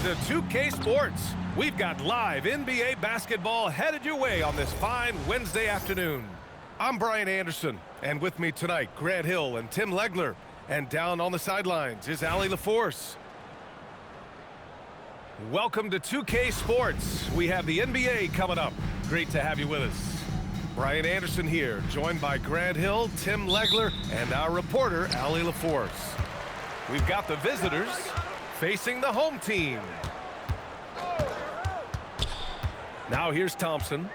to 2K Sports. We've got live NBA basketball headed your way on this fine Wednesday afternoon. I'm Brian Anderson, and with me tonight, Grant Hill and Tim Legler. And down on the sidelines is Allie LaForce. Welcome to 2K Sports. We have the NBA coming up. Great to have you with us. Brian Anderson here, joined by Grant Hill, Tim Legler, and our reporter, Allie LaForce. We've got the visitors facing the home team. Now here's Thompson.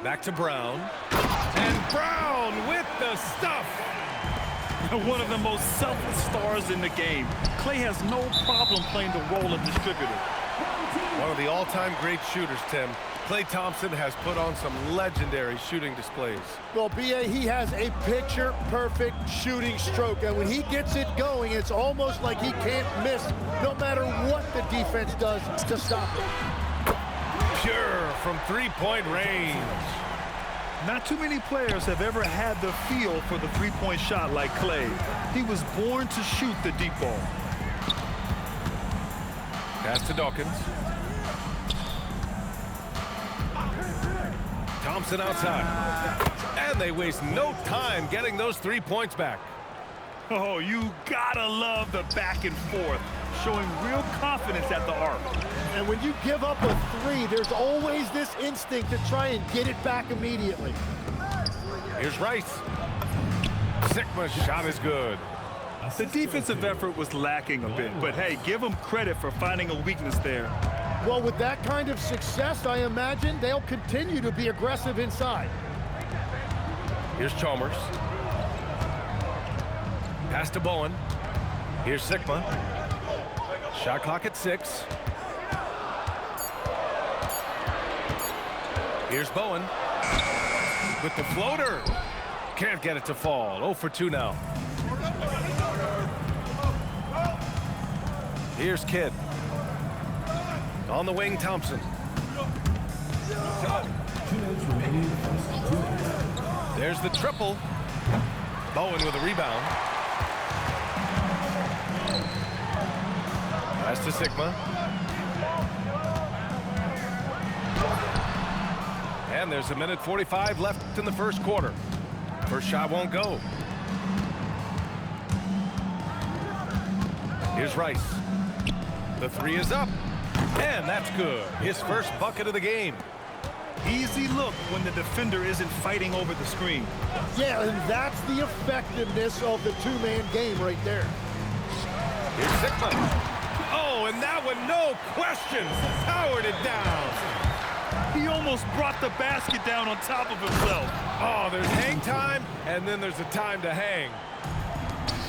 Back to Brown. And Brown with the stuff. One of the most selfless stars in the game. Klay has no problem playing the role of distributor. One of the all-time great shooters, Tim. Klay Thompson has put on some legendary shooting displays. Well, B.A., he has a picture-perfect shooting stroke, and when he gets it going, it's almost like he can't miss no matter what the defense does to stop it. Pure from three-point range. Not too many players have ever had the feel for the three-point shot like Klay. He was born to shoot the deep ball. Pass to Dawkins. Thompson outside. And they waste no time getting those 3 points back. Oh, you gotta love the back and forth, showing real confidence at the arc. And when you give up a three, there's always this instinct to try and get it back immediately. Here's Rice. Sigma's shot is good. The defensive effort was lacking a bit, but hey, give them credit for finding a weakness there. Well, with that kind of success, I imagine they'll continue to be aggressive inside. Here's Chalmers. Pass to Bowen. Here's Sigma. Shot clock at 6. Here's Bowen. With the floater. Can't get it to fall. 0 for 2 now. Here's Kidd. On the wing, Thompson. There's the triple. Bowen with a rebound. Pass to Sigma. And there's 1:45 left in the first quarter. First shot won't go. Here's Rice. The three is up. And that's good. His first bucket of the game. Easy look when the defender isn't fighting over the screen. Yeah, and that's the effectiveness of the two-man game right there. Here's Sigma. Oh, and that one, no question, powered it down. He almost brought the basket down on top of himself. Oh, there's hang time, and then there's a time to hang.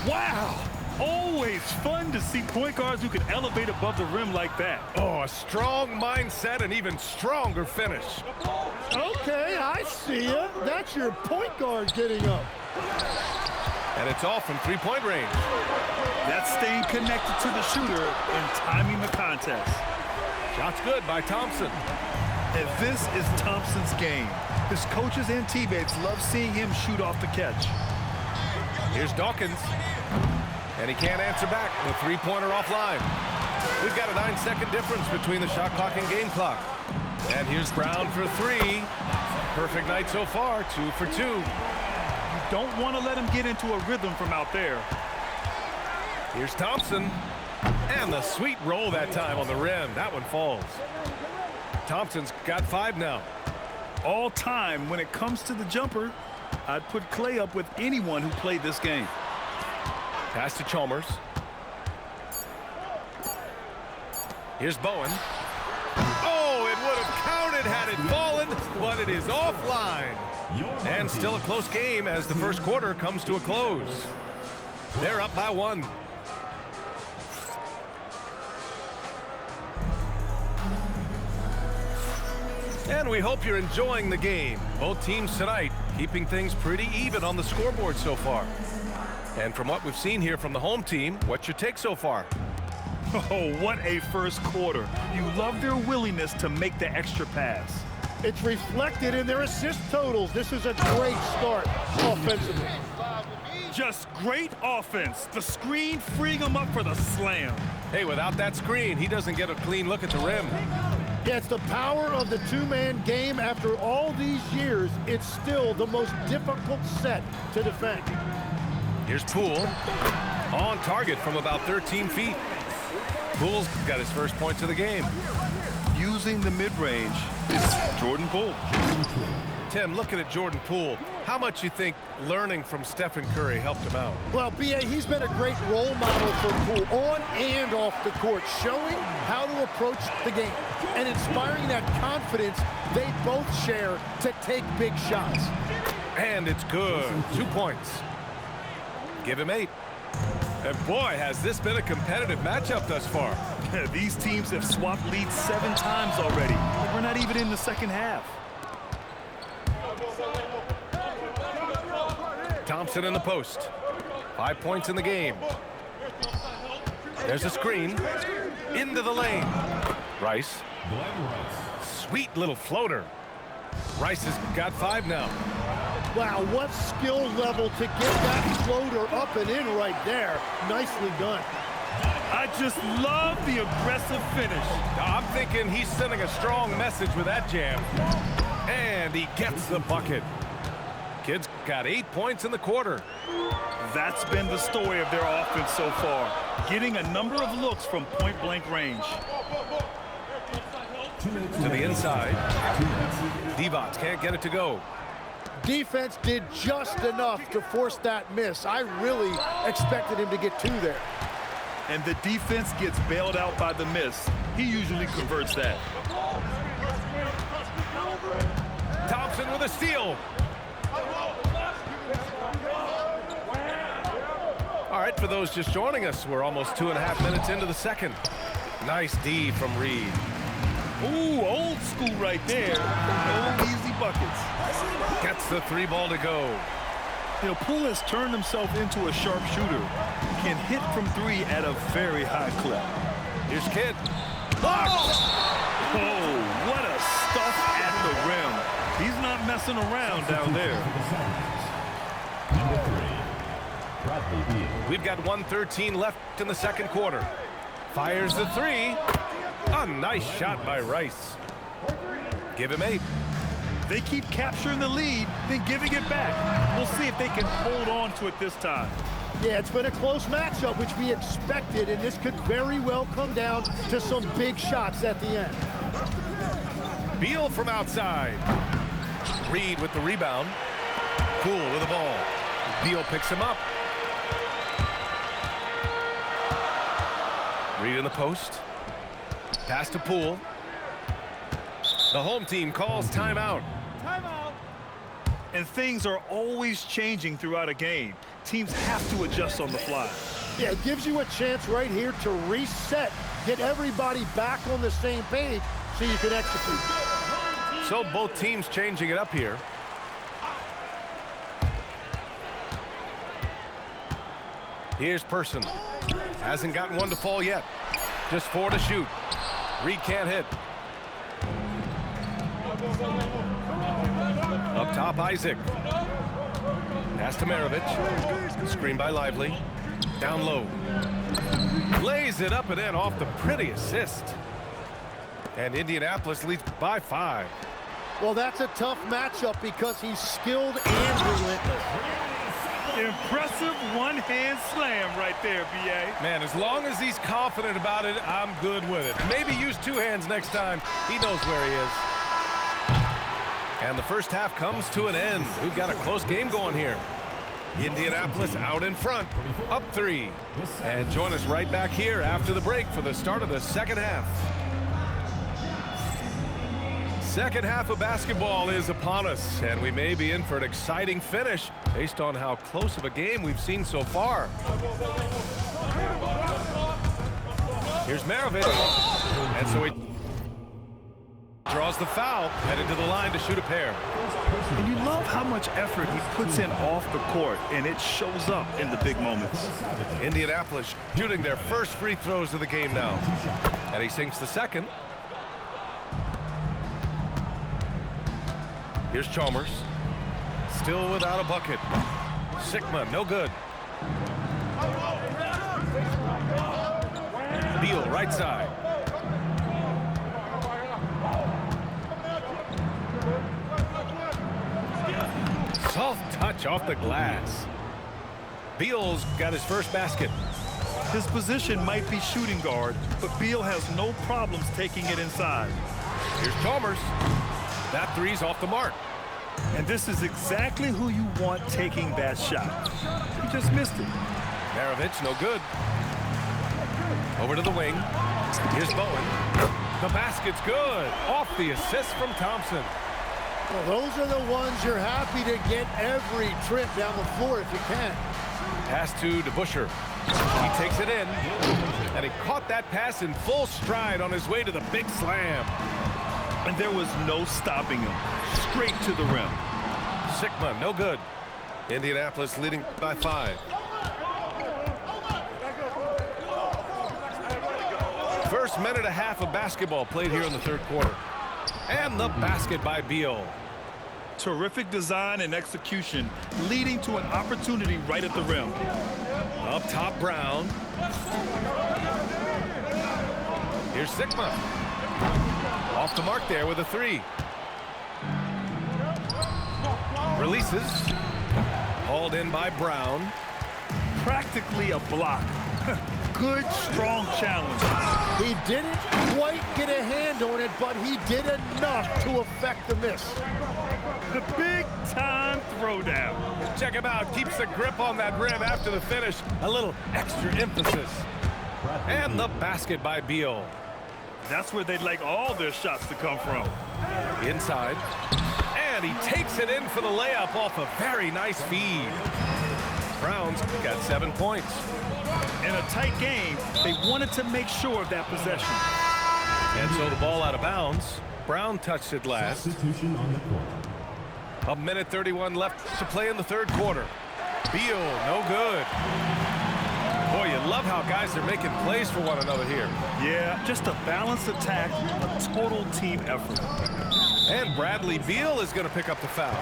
Wow. Always fun to see point guards who can elevate above the rim like that. Oh, a strong mindset and even stronger finish. Okay, I see you. That's your point guard getting up. And it's off from three-point range. That's staying connected to the shooter and timing the contest. Shot's good by Thompson. And this is Thompson's game. His coaches and teammates love seeing him shoot off the catch. Here's Dawkins. And he can't answer back. The three-pointer offline. We've got a 9-second difference between the shot clock and game clock. And here's Brown for 3. Perfect night so far, 2 for 2. You don't want to let him get into a rhythm from out there. Here's Thompson. And the sweet roll that time on the rim. That one falls. Thompson's got 5 now. All time, when it comes to the jumper, I'd put Klay up with anyone who played this game. Pass to Chalmers. Here's Bowen. Oh, it would have counted had it fallen, but it is offline. And still a close game as the first quarter comes to a close. They're up by 1. And we hope you're enjoying the game. Both teams tonight keeping things pretty even on the scoreboard so far. And from what we've seen here from the home team, what's your take so far? Oh, what a first quarter. You love their willingness to make the extra pass. It's reflected in their assist totals. This is a great start offensively. Just great offense. The screen freeing him up for the slam. Hey, without that screen, he doesn't get a clean look at the rim. Yeah, it's the power of the two-man game. After all these years, it's still the most difficult set to defend. Here's Poole. On target from about 13 feet. Poole's got his first points of the game. Using the mid-range is Jordan Poole. Tim, looking at Jordan Poole, how much you think learning from Stephen Curry helped him out? Well, B.A., he's been a great role model for Poole on and off the court, showing how to approach the game and inspiring that confidence they both share to take big shots. And it's good. 2 points. Give him 8. And boy, has this been a competitive matchup thus far. These teams have swapped leads 7 times already. We're not even in the second half. Thompson in the post. 5 points in the game. There's a screen. Into the lane. Rice. Sweet little floater. Rice has got 5 now. Wow, what skill level to get that floater up and in right there. Nicely done. I just love the aggressive finish. I'm thinking he's sending a strong message with that jam. And he gets the bucket. Kids got 8 points in the quarter. That's been the story of their offense so far, getting a number of looks from point-blank range. To the inside. Divac can't get it to go. Defense did just enough to force that miss. I really expected him to get 2 there. And the defense gets bailed out by the miss. He usually converts that. Thompson with a steal. All right, for those just joining us, we're almost 2.5 minutes into the second. Nice D from Reed. Ooh, old school right there. No easy buckets. Gets the 3 ball to go. You know, Poole has turned himself into a sharpshooter. Can hit from 3 at a very high clip. Here's Kidd. Oh, what a stuff at the rim. He's not messing around down there. We've got 1:13 left in the second quarter. Fires the 3. A nice shot by Rice. Give him 8. They keep capturing the lead, then giving it back. We'll see if they can hold on to it this time. Yeah, it's been a close matchup, which we expected, and this could very well come down to some big shots at the end. Beal from outside. Reed with the rebound. Poole with the ball. Beal picks him up. Reed in the post. Pass to Poole. The home team calls timeout. Timeout. And things are always changing throughout a game. Teams have to adjust on the fly. Yeah, it gives you a chance right here to reset, get everybody back on the same page so you can execute. So both teams changing it up here. Here's Person. Hasn't gotten one to fall yet. Just 4 to shoot. Reed can't hit. Up top, Isaac. Pass to Maravich. Screen by Lively. Down low. Lays it up and in off the pretty assist. And Indianapolis leads by 5. Well, that's a tough matchup because he's skilled and relentless. Impressive one-hand slam right there, B.A. Man, as long as he's confident about it, I'm good with it. Maybe use 2 hands next time. He knows where he is. And the first half comes to an end. We've got a close game going here. Indianapolis out in front, up 3. And join us right back here after the break for the start of the second half. Second half of basketball is upon us, and we may be in for an exciting finish based on how close of a game we've seen so far. Here's Maravich, and so he draws the foul, headed to the line to shoot a pair. And you love how much effort he puts in off the court, and it shows up in the big moments. Indianapolis shooting their first free throws of the game now, and he sinks the second. Here's Chalmers, still without a bucket. Sigma, no good. Beal, right side. Soft touch off the glass. Beal's got his first basket. His position might be shooting guard, but Beal has no problems taking it inside. Here's Chalmers. That three's off the mark. And this is exactly who you want taking that shot. He just missed it. Maravich, no good. Over to the wing. Here's Bowen. The basket's good. Off the assist from Thompson. Well, those are the ones you're happy to get every trip down the floor if you can. Pass to DeBusschere. He takes it in. And he caught that pass in full stride on his way to the big slam. And there was no stopping him. Straight to the rim. Sigma, no good. Indianapolis leading by 5. First minute and a half of basketball played here in the third quarter. And the basket by Beal. Terrific design and execution, leading to an opportunity right at the rim. Up top, Brown. Here's Sigma. Off the mark there with a 3. Releases. Hauled in by Brown. Practically a block. Good, strong challenge. He didn't quite get a hand on it, but he did enough to affect the miss. The big-time throwdown. Check him out. Keeps the grip on that rim after the finish. A little extra emphasis. And the basket by Beal. That's where they'd like all their shots to come from. Inside. And he takes it in for the layup off a very nice feed. Brown's got 7 points. In a tight game, they wanted to make sure of that possession. And so the ball out of bounds. Brown touched it last. Substitution on the court. A minute 31 left to play in the third quarter. Beal, no good. Boy, you love how guys are making plays for one another here. Yeah, just a balanced attack, a total team effort. And Bradley Beal is going to pick up the foul.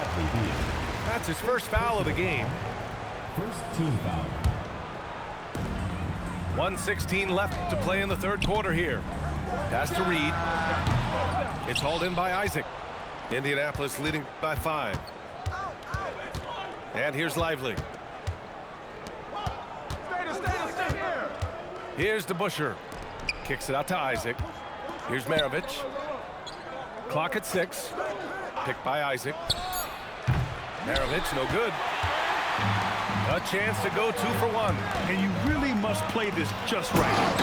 That's his first foul of the game. First team foul. 1:16 left to play in the third quarter here. Pass to Reed. It's hauled in by Isaac. Indianapolis leading by 5. And here's Lively. Here's DeBusschere. Kicks it out to Isaac. Here's Maravich. Clock at 6. Picked by Isaac. Maravich, no good. A chance to go 2 for 1. And you really must play this just right.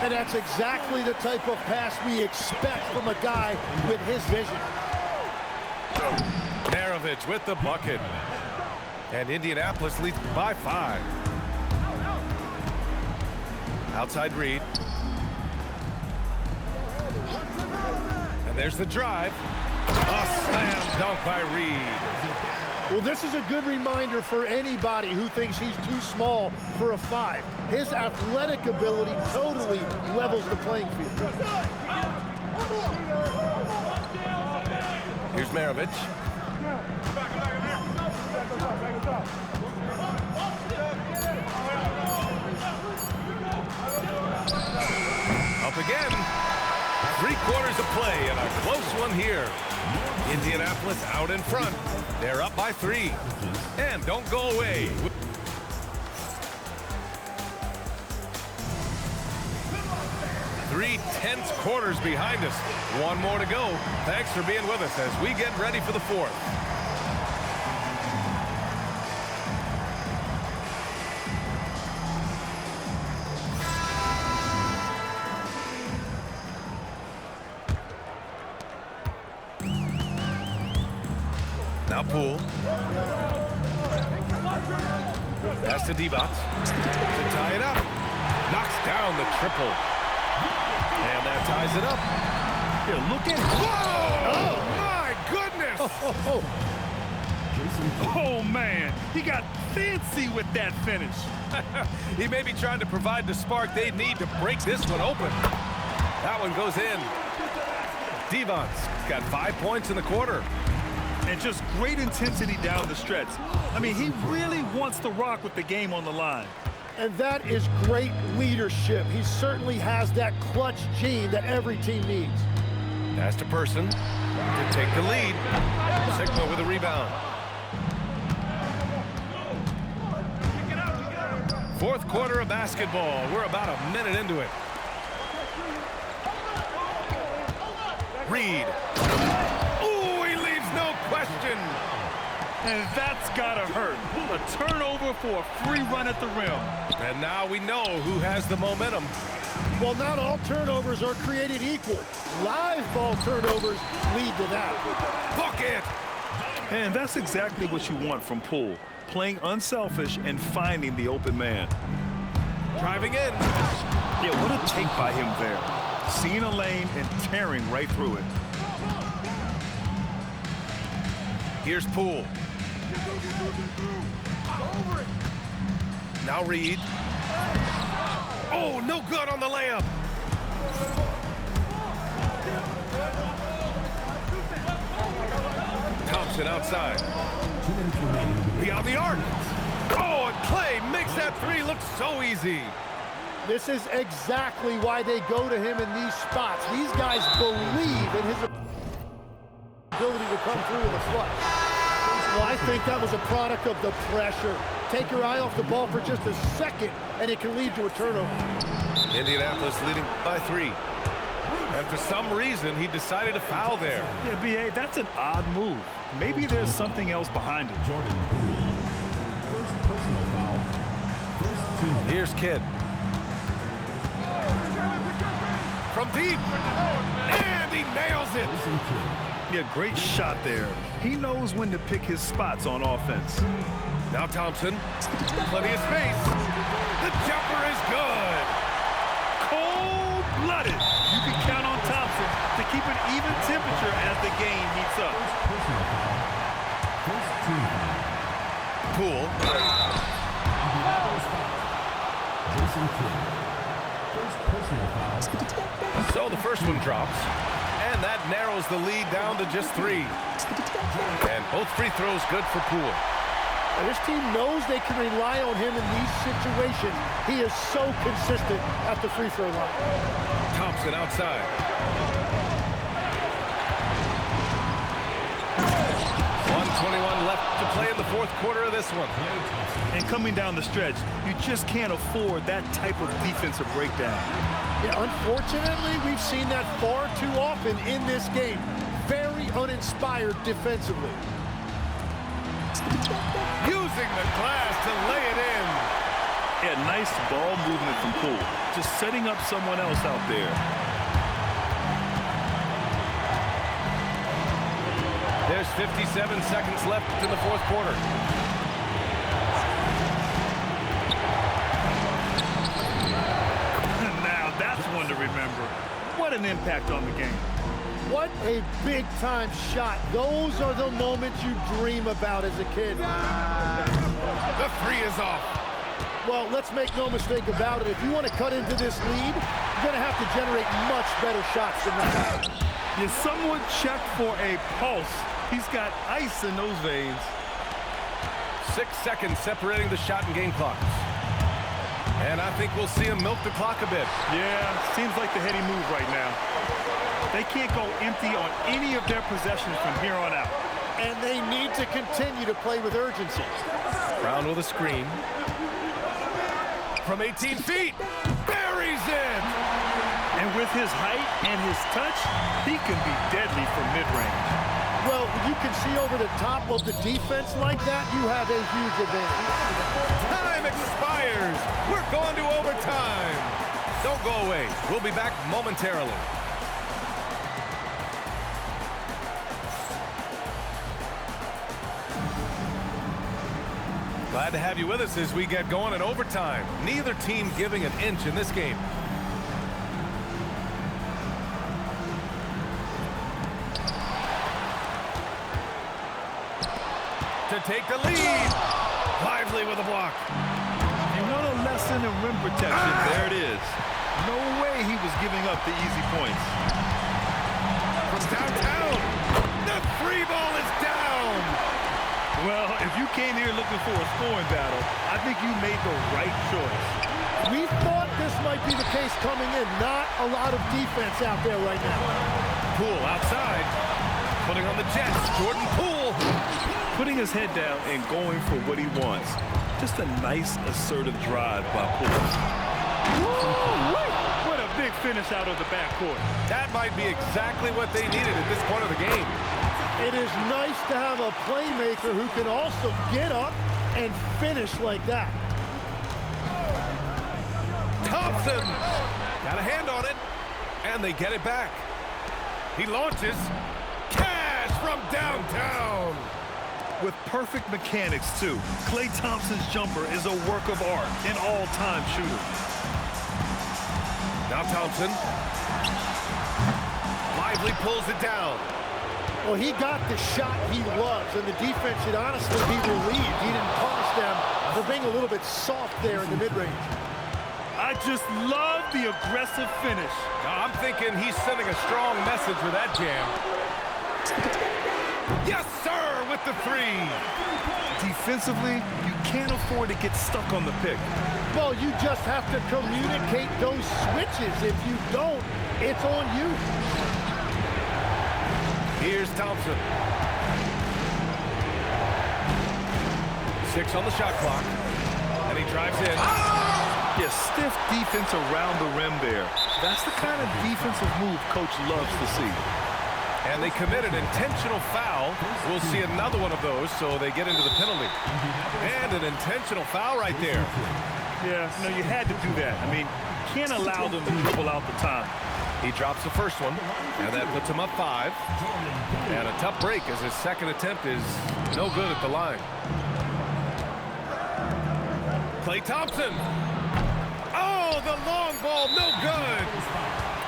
And that's exactly the type of pass we expect from a guy with his vision. Maravich with the bucket. And Indianapolis leads by 5. Outside Reed. And there's the drive. A slam dunk by Reed. Well, this is a good reminder for anybody who thinks he's too small for a 5. His athletic ability totally levels the playing field. Here's Maravich. Up again. 3 quarters of play and a close one here. Indianapolis out in front. They're up by 3. And don't go away. Three tense quarters behind us. 1 more to go. Thanks for being with us as we get ready for the 4th. Now Poole. Pass to Divac. To tie it up. Knocks down the triple. And that ties it up. Here, look at. Whoa! Oh, my goodness! Oh, man. He got fancy with that finish. He may be trying to provide the spark they need to break this one open. That one goes in. Devon's got 5 points in the quarter. And just great intensity down the stretch. I mean, he really wants to rock with the game on the line. And that is great leadership. He certainly has that clutch gene that every team needs. Pass to Person to take the lead. Sigma with a rebound. Fourth quarter of basketball. We're about a minute into it. Reed. Ooh, he leaves no question. And that's gotta hurt. A turnover for a free run at the rim. And now we know who has the momentum. Well, not all turnovers are created equal. Live ball turnovers lead to that. Bucket! And that's exactly what you want from Poole. Playing unselfish and finding the open man. Driving in. Yeah, what a take by him there. Seeing a lane and tearing right through it. Here's Poole. Now Reed. Oh, no good on the layup. Thompson outside. Beyond the arc. Oh, and Clay makes that three look so easy. This is exactly why they go to him in these spots. These guys believe in his ability to come through with a clutch. Well, I think that was a product of the pressure. Take your eye off the ball for just a second, and it can lead to a turnover. Indianapolis leading by 3. And for some reason, he decided to foul there. Yeah, B.A., that's an odd move. Maybe there's something else behind it. Jordan Poole. First personal foul. First team. Here's Kidd. From deep. And he nails it. Yeah, great shot there. He knows when to pick his spots on offense. Now Thompson. Plenty of space. The jumper is good. Cold-blooded. You can count on Thompson to keep an even temperature as the game heats up. Personal foul. First team foul. Poole. Jason Kidd. First personal foul. So the first one drops. And that narrows the lead down to just 3. And both free throws good for Poole. And this team knows they can rely on him in these situations. He is so consistent at the free throw line. Thompson outside. 1:21 left to play in the fourth quarter of this one. And coming down the stretch, you just can't afford that type of defensive breakdown. Yeah, unfortunately, we've seen that far too often in this game. Very uninspired defensively. Using the glass to lay it in. Yeah, nice ball movement from Poole. Just setting up someone else out there. There's 57 seconds left in the fourth quarter. Now that's one to remember. What an impact on the game. What a big-time shot. Those are the moments you dream about as a kid. The three is off. Well, let's make no mistake about it. If you want to cut into this lead, you're going to have to generate much better shots than that. Yeah, someone check for a pulse. He's got ice in those veins. 6 seconds separating the shot and game clocks. And I think we'll see him milk the clock a bit. Yeah, seems like the heady move right now. They can't go empty on any of their possessions from here on out. And they need to continue to play with urgency. Brown with a screen. From 18 feet, buries it! And with his height and his touch, he can be deadly from mid-range. Well, you can see over the top of the defense like that, you have a huge advantage. Time expires. We're going to overtime. Don't go away. We'll be back momentarily. Glad to have you with us as we get going in overtime. Neither team giving an inch in this game. To take the lead. Lively with a block. You want a lesson in rim protection, there it is. No way he was giving up the easy points. From downtown. The free ball is down. Well, if you came here looking for a scoring battle, I think you made the right choice. We thought this might be the case coming in. Not a lot of defense out there right now. Poole outside, putting on the Jets. Jordan Poole. Putting his head down and going for what he wants. Just a nice, assertive drive by Poole. What a big finish out of the backcourt. That might be exactly what they needed at this point of the game. It is nice to have a playmaker who can also get up and finish like that. Thompson got a hand on it, and they get it back. He launches. Cash from downtown. With perfect mechanics, too. Klay Thompson's jumper is a work of art, an all-time shooter. Now Thompson. Lively pulls it down. Well, he got the shot he loves, and the defense should honestly be relieved. He didn't punish them for being a little bit soft there in the mid-range. I just love the aggressive finish. I'm thinking he's sending a strong message with that jam. Yes, sir, with the three. Defensively, you can't afford to get stuck on the pick. Well, you just have to communicate those switches. If you don't, it's on you. Here's Thompson. 6 on the shot clock. And he drives in. Yeah, stiff defense around the rim there. That's the kind of defensive move Coach loves to see. And they commit an intentional foul. We'll see another one of those, so they get into the penalty. And an intentional foul right there. Yeah, you had to do that. I mean, you can't allow them to dribble out the time. He drops the first one, and that puts him up 5. And a tough break as his second attempt is no good at the line. Klay Thompson. Oh, the long ball, no good.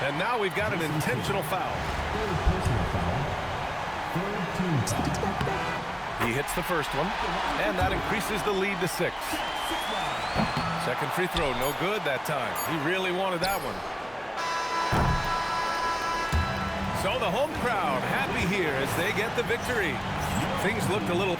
And now we've got an intentional foul. He hits the first one, and that increases the lead to 6. Second free throw, no good that time. He really wanted that one. So the home crowd happy here as they get the victory. Things looked a little